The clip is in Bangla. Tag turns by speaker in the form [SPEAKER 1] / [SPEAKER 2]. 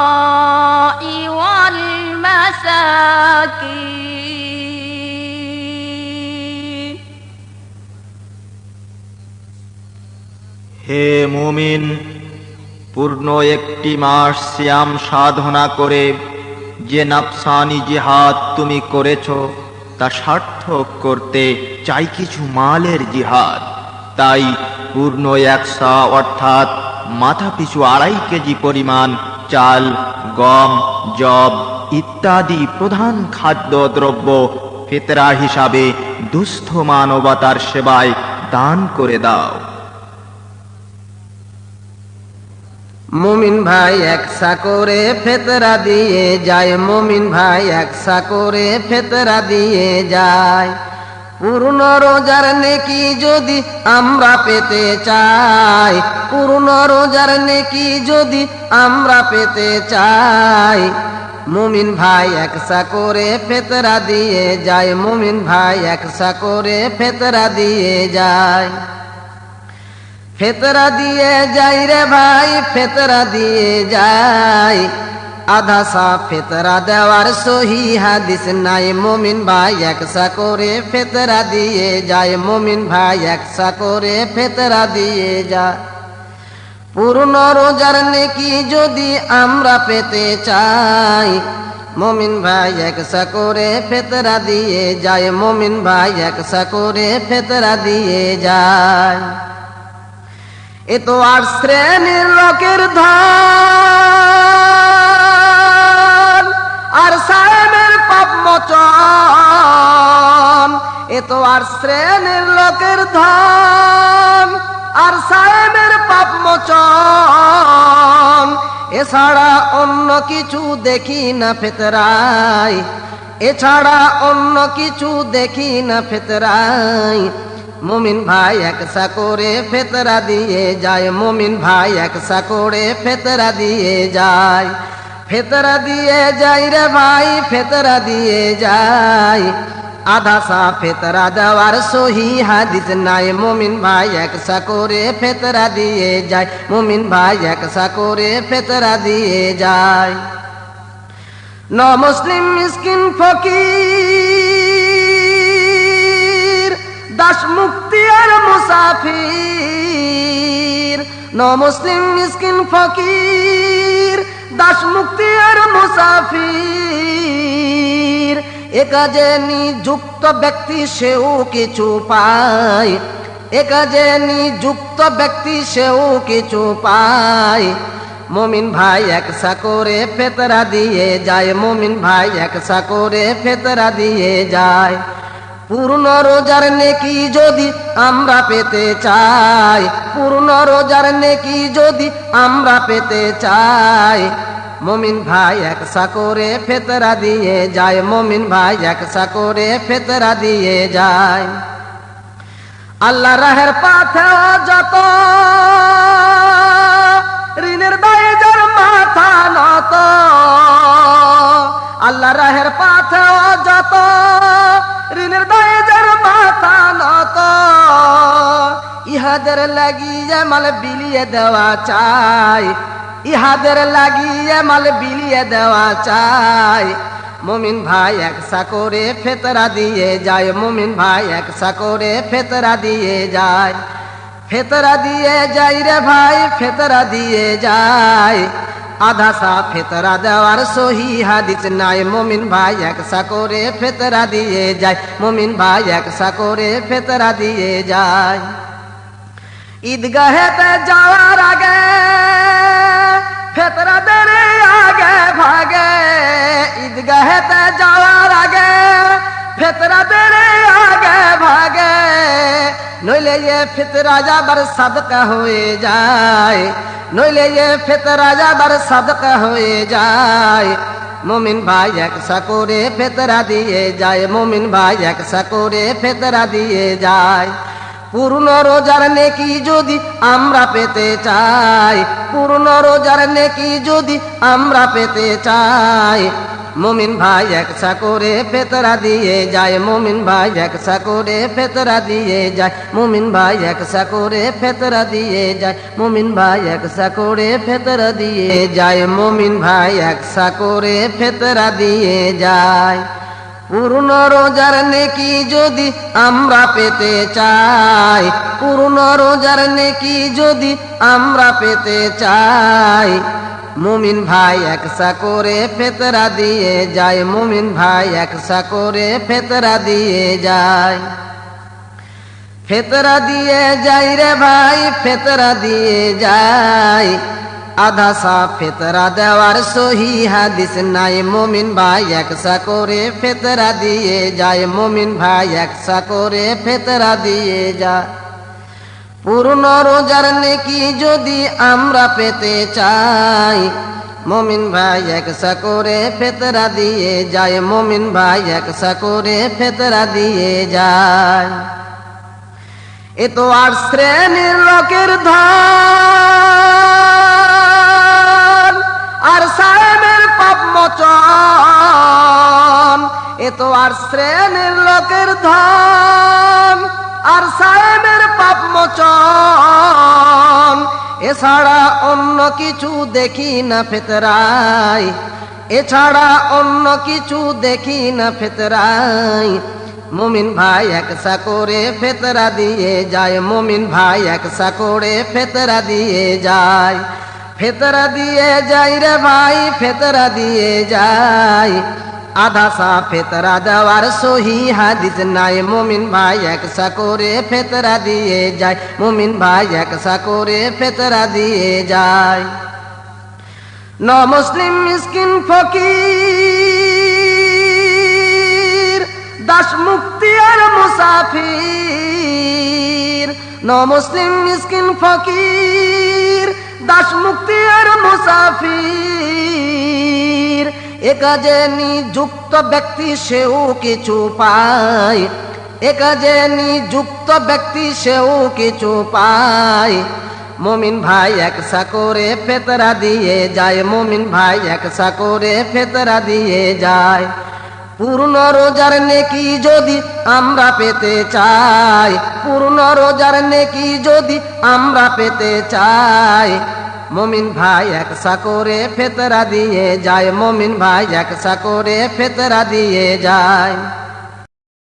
[SPEAKER 1] للفقراء والمساكين
[SPEAKER 2] হে মুমিন, পূর্ণ একটি মাস সিয়াম সাধনা করে যে নাফসানি জিহাদ তুমি করেছ তা সার্থক করতে চাই কিছু মালের জিহাদ। তাই পূর্ণ 100 অর্থাৎ মাথা পিছু 2.5 কেজি পরিমাণ চাল, গম, যব ইত্যাদি প্রধান খাদ্যদ্রব্য ফিতরা হিসাবে দুস্থ মানবতার সেবায় দান করে দাও।
[SPEAKER 3] মুমিন ভাই একসা করে ফিতরা দিয়ে যায়, মুমিন ভাই একসা করে ফিতরা দিয়ে যায়। পূর্ণ রোজার নেকি যদি আমরা পেতে চাই, পূর্ণ রোজার নেকি যদি আমরা পেতে চাই, মুমিন ভাই একসা করে ফিতরা দিয়ে যায়, মুমিন ভাই একসা করে ফিতরা দিয়ে যায়। ফিতরা দিয়ে যাই রে ভাই, ফিতরা দিয়ে যাই। আধা সা ফিতরা দেওয়ার সহি হাদিস নাই, মুমিন ভাই একসা করে ফিতরা দিয়ে যায়, মুমিন ভাই একসা করে ফিতরা দিয়ে যায়। পূর্ণ রোজার নেকি যদি আমরা পেতে চাই, মুমিন ভাই একসা করে ফিতরা দিয়ে যায়, মুমিন ভাই একসা করে ফিতরা দিয়ে যায়। এ তো 8 শ্রেণীর লোকের ধন, আর সায়েমের পাপ মোচন। এ তো 8 শ্রেণীর লোকের ধন, আর সায়েমের পাপ মোচন। এছাড়া অন্য কিছু দেখি না ফিতরায়, এছাড়া অন্য কিছু দেখি না ফিতরায়। মুমিন ভাই একসা করে ফিতরা দিয়ে যায়, মুমিন ভাই একসা করে ফিতরা দিয়ে যায়। ফিতরা দিয়ে যাই রে ভাই, ফিতরা দিয়ে যায়। আধা সা ফিতরা দেওয়ার সহি হাদিস নাই, মুমিন ভাই একসা করে ফিতরা দিয়ে যায়, মুমিন ভাই একসা করে ফিতরা দিয়ে যায়। ন মুসলিম মিসকিন ফকির, দাস মুক্তি আর মুসাফির। ন মুসলিম মিসকিন ফকির, দাস মুক্তি আর মুসাফির। এ কাজে নিযুক্ত ব্যক্তি সেও কিছু পায়, এ কাজে নিযুক্ত ব্যক্তি সেও কিছু পায়। মুমিন ভাই একসা করে ফিতরা দিয়ে যায়, মুমিন ভাই একসা করে ফিতরা দিয়ে যায়। পূর্ণ রোজার নেকি যদি আমরা পেতে চাই, পূর্ণ রোজার নেকি যদি আমরা পেতে চাই, মুমিন ভাই একসা করে ফিতরা দিয়ে যায়, মুমিন ভাই একসা করে ফিতরা দিয়ে যায়। আল্লাহ রাহের পথে যত ঋণের দায়ে যার মাথা নত, আল্লাহ রাহের পথে যত ঋণের দায়ে যার মাথা নত, ইহাদের লাগিয়ে মাল বিলিয়ে দেওয়া চাই, ইহাদের লাগিয়ে মাল বিলিয়ে দেওয়া চাই। মুমিন ভাই একসা করে ফিতরা দিয়ে যায়, মুমিন ভাই একসা করে ফিতরা দিয়ে যায়। ফিতরা দিয়ে যাই রে ভাই, ফিতরা দিয়ে যায়। আধা সা ফিতরা দেওয়ার সহি হাদিস নাই, মুমিন ভাই একসা করে ফিতরা দিয়ে যায়, মুমিন ভাই একসা করে ফিতরা দিয়ে যায়। ঈদগাহেতে যাওয়ার আগে ফিতরা দেরে আগে ভাগে, ঈদগাহেতে যাওয়ার আগে ফিতরা দেরে আগে ভাগে। নইলে এ ফিতরা যাবার সাদকা হয়ে যায়, নইলে এ ফিতরা যাবার সাদকা হয়ে যায়। মুমিন ভাই একসা করে ফিতরা দিয়ে যায়, মুমিন ভাই একসা করে ফিতরা দিয়ে যায়। পূর্ণ রোজার নেকি যদি আমরা পেতে চাই, পূর্ণ রোজার নেকি যদি আমরা পেতে চাই, মুমিন ভাই একসা করে ফেতরা দিয়ে যায়, মুমিন ভাই একসা করে ফেতরা দিয়ে যায়, মুমিন ভাই একসা করে ফেতরা দিয়ে যায়, মুমিন ভাই একসা করে ফেতরা দিয়ে যায়, মুমিন ভাই একসা করে ফেতরা দিয়ে যায়। পূর্ণ রোজার নেকি যদি আমরা পেতে চাই, পূর্ণ রোজার নেকি যদি আমরা পেতে চাই, মুমিন ভাই একসা করে ফেতরা দিয়ে যায়, মুমিন ভাই একসা করে ফেতরা দিয়ে যায়। ফেতরা দিয়ে যাই রে ভাই, ফেতরা দিয়ে যায়, আধা সা ফেতরা দেওয়ার সহি হাদিস নাই, মুমিন ভাই একসা করে ফেতরা দিয়ে যায়, মুমিন ভাই একসা করে ফেতরা দিয়ে যায়। পূর্ণ রোজার নেকি যদি আমরা পেতে চাই, মুমিন ভাই একসা করে ফেতরা দিয়ে যায়, মুমিন ভাই একসা করে ফেতরা দিয়ে যায়। এ তো আর শ্রেণীর লোকের ধন, আর সাহেবের পাপ মোচন, এ তো আর শ্রেণীর লোকের ধন, আর সাহেবের পাপ মোচন, এছাড়া অন্য কিছু দেখি না ফেতরায়, এছাড়া অন্য কিছু দেখি না ফেতরায়, মুমিন ভাই একসা করে ফেতরা দিয়ে যায়, মুমিন ভাই একসা করে ফেতরা দিয়ে যায়। ফেতরা দিয়ে যাই রে ভাই, ফেতরা দিয়ে যায়, আধা সা ফেতরা দেওয়ার সহি হাদিস নাই, মুমিন ভাই একসা করে ফেতরা দিয়ে যায়, মুমিন ভাই একসা করে ফেতরা দিয়ে যায়। ন মুসলিম মিসকিন ফকির, দাস মুক্তি আর মুসাফির, ন মুসলিম মিসকিন ফকির, দাস মুক্তি আর মুসাফির, এ কাজে নিযুক্ত ব্যক্তি সেও কিছু পায়, এ কাজে নিযুক্ত ব্যক্তি সেও কিছু পায়, মুমিন ভাই একসা করে ফেতরা দিয়ে যায়, মুমিন ভাই একসা করে ফেতরা দিয়ে যায়। পূর্ণ রোজার নেকি যদি আমরা পেতে চাই, পূর্ণ রোজার নেকি যদি আমরা পেতে চাই, মুমিন ভাই একসা করে ফেতরা দিয়ে যায়, মুমিন ভাই একসা করে ফেতরা দিয়ে যায়।